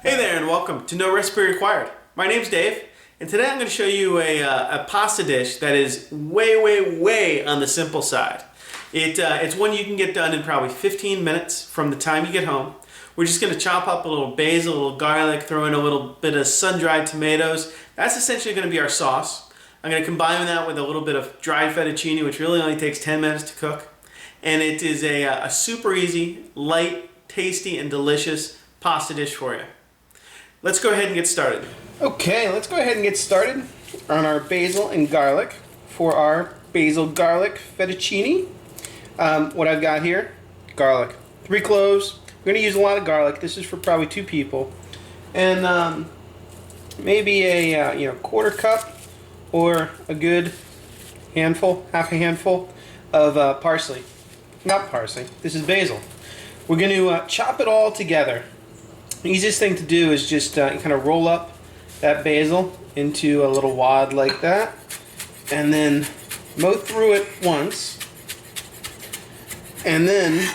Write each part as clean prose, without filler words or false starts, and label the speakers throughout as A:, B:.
A: Hey there and welcome to No Recipe Required. My name's Dave and today I'm going to show you a pasta dish that is way on the simple side. It's one you can get done in probably 15 minutes from the time you get home. We're just going to chop up a little basil, a little garlic, throw in a little bit of sun-dried tomatoes. That's essentially going to be our sauce. I'm going to combine that with a little bit of dried fettuccine, which really only takes 10 minutes to cook. And it is a super easy, light, tasty, and delicious pasta dish for you. Let's go ahead and get started.
B: Okay, let's go ahead and get started on our basil and garlic for our basil garlic fettuccine. What I've got here, garlic, 3 cloves. We're going to use a lot of garlic. This is for probably 2 people. And maybe a quarter cup or a good handful, half a handful of parsley. Not parsley, this is basil. We're going to chop it all together. The easiest thing to do is just kind of roll up that basil into a little wad like that and then mow through it once, and then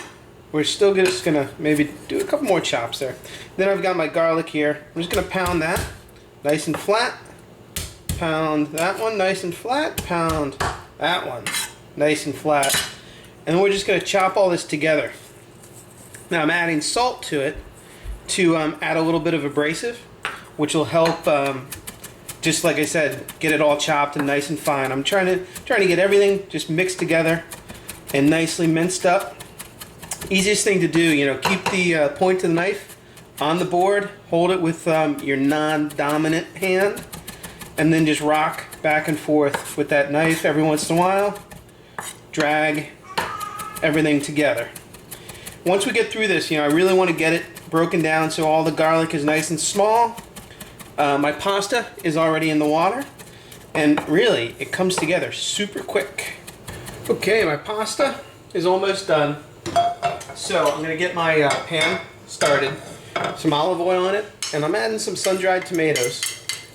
B: we're still just gonna maybe do a couple more chops there. Then I've got my garlic here. I'm just gonna pound that nice and flat, pound that one nice and flat, pound that one nice and flat, and then we're just gonna chop all this together. Now I'm adding salt to it to add a little bit of abrasive, which will help, just like I said, get it all chopped and nice and fine. I'm trying to get everything just mixed together and nicely minced up. Easiest thing to do, keep the point of the knife on the board, hold it with your non-dominant hand, and then just rock back and forth with that knife every once in a while. Drag everything together. Once we get through this, I really want to get it broken down so all the garlic is nice and small. My pasta is already in the water, and really it comes together super quick. Okay, my pasta is almost done, so I'm going to get my pan started. Some olive oil on it, and I'm adding some sun-dried tomatoes.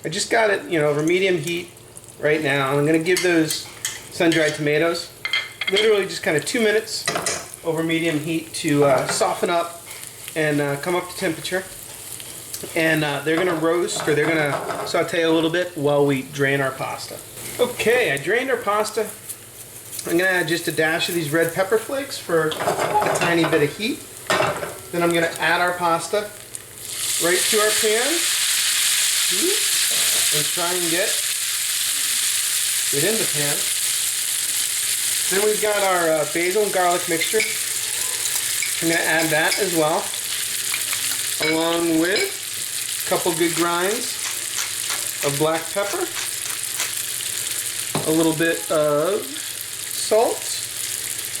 B: I just got it over medium heat right now. I'm going to give those sun-dried tomatoes literally just kind of 2 minutes over medium heat to soften up and come up to temperature. And they're going to roast, or they're going to saute a little bit while we drain our pasta. Okay, I drained our pasta. I'm going to add just a dash of these red pepper flakes for a tiny bit of heat. Then I'm going to add our pasta right to our pan and try and get it in the pan. Then we've got our basil and garlic mixture. I'm going to add that as well, along with a couple good grinds of black pepper, a little bit of salt,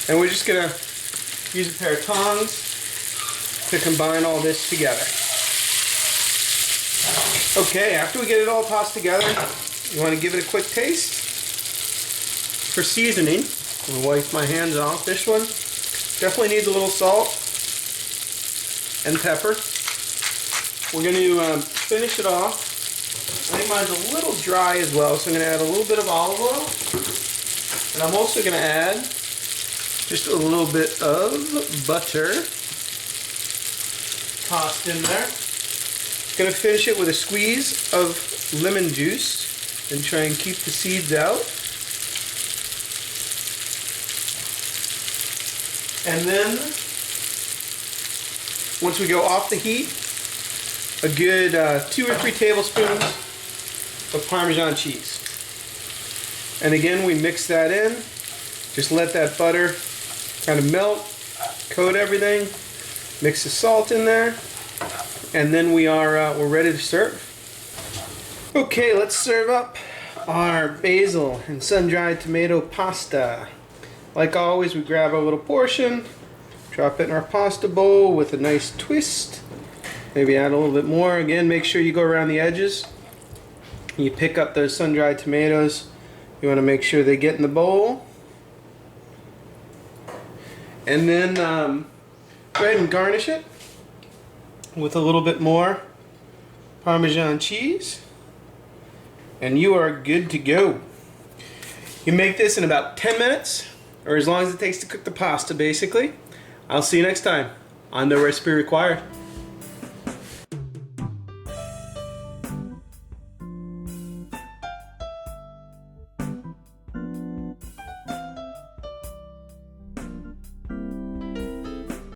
B: and we're just going to use a pair of tongs to combine all this together. Okay, after we get it all tossed together, you want to give it a quick taste. For seasoning, I'll wipe my hands off. This one definitely needs a little salt and pepper. We're going to finish it off. I think mine's a little dry as well, so I'm going to add a little bit of olive oil. And I'm also going to add just a little bit of butter tossed in there. Going to finish it with a squeeze of lemon juice and try and keep the seeds out. And then, once we go off the heat, a good 2 or 3 tablespoons of Parmesan cheese. And again, we mix that in. Just let that butter kind of melt, coat everything, mix the salt in there, and then we're ready to serve. Okay, let's serve up our basil and sun-dried tomato pasta. Like always, we grab our little portion, drop it in our pasta bowl with a nice twist. Maybe add a little bit more. Again, make sure you go around the edges. You pick up those sun-dried tomatoes. You want to make sure they get in the bowl. And then go ahead and garnish it with a little bit more Parmesan cheese. And you are good to go. You make this in about 10 minutes. Or as long as it takes to cook the pasta, basically. I'll see you next time on No Recipe Required.